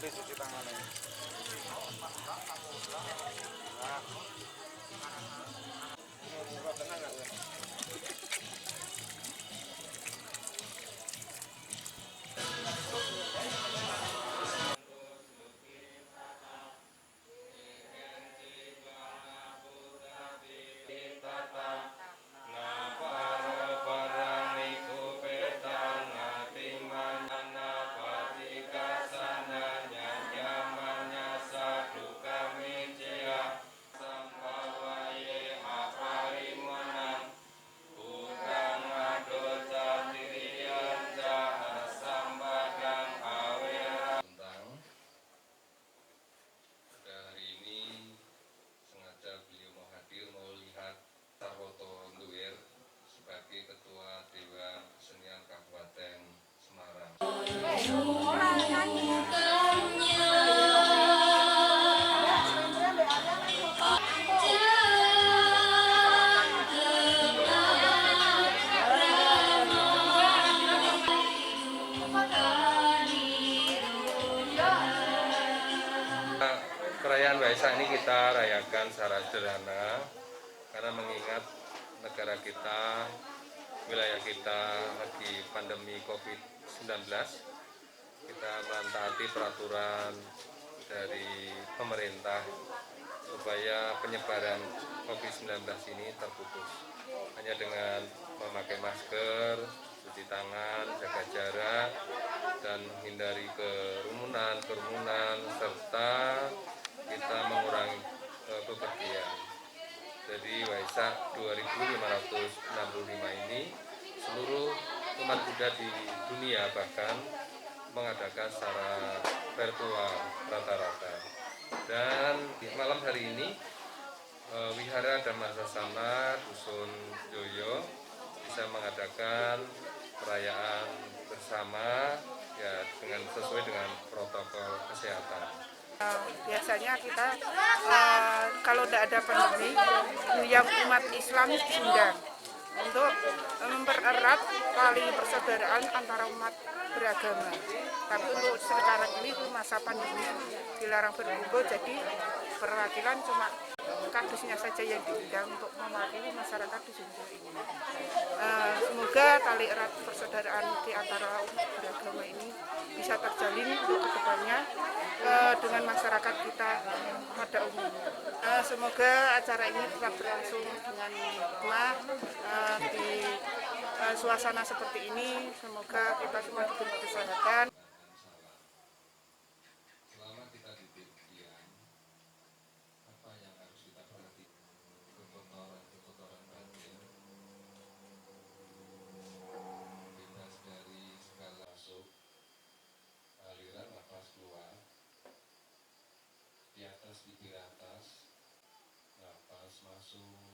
Hati-hati cuci tangannya. Nah, mau buka tenang nggak ya? Perayaan Waisak ini kita rayakan secara sederhana karena mengingat negara kita, wilayah kita lagi pandemi COVID-19. Kita mentaati peraturan dari pemerintah supaya penyebaran COVID-19 ini terputus. Hanya dengan memakai masker, cuci tangan, jaga jarak, dan menghindari kerumunan, serta kita mengurangi bepergian. Jadi Waisak 2565 ini seluruh umat Buddha di dunia bahkan mengadakan secara virtual rata-rata. Dan di malam hari ini Wihara Dhammasasana Dusun Joyo bisa mengadakan perayaan bersama ya dengan sesuai dengan protokol kesehatan. Biasanya kita kalau tidak ada pandemi, yang umat Islam diundang untuk mempererat tali persaudaraan antara umat beragama. Tapi untuk sekarang ini masa pandemi dilarang berkumpul, jadi perwakilan cuma kadusnya saja yang diundang untuk mewakili masyarakat di sini. Semoga tali erat persaudaraan di antara umat beragama ini bisa terjalin untuk kedepannya dengan masyarakat kita pada umumnya. Semoga acara ini tetap berlangsung dengan hikmah di suasana seperti ini. Semoga kita semua diberi kesehatan. Di atas, bibir atas, nafas masuk.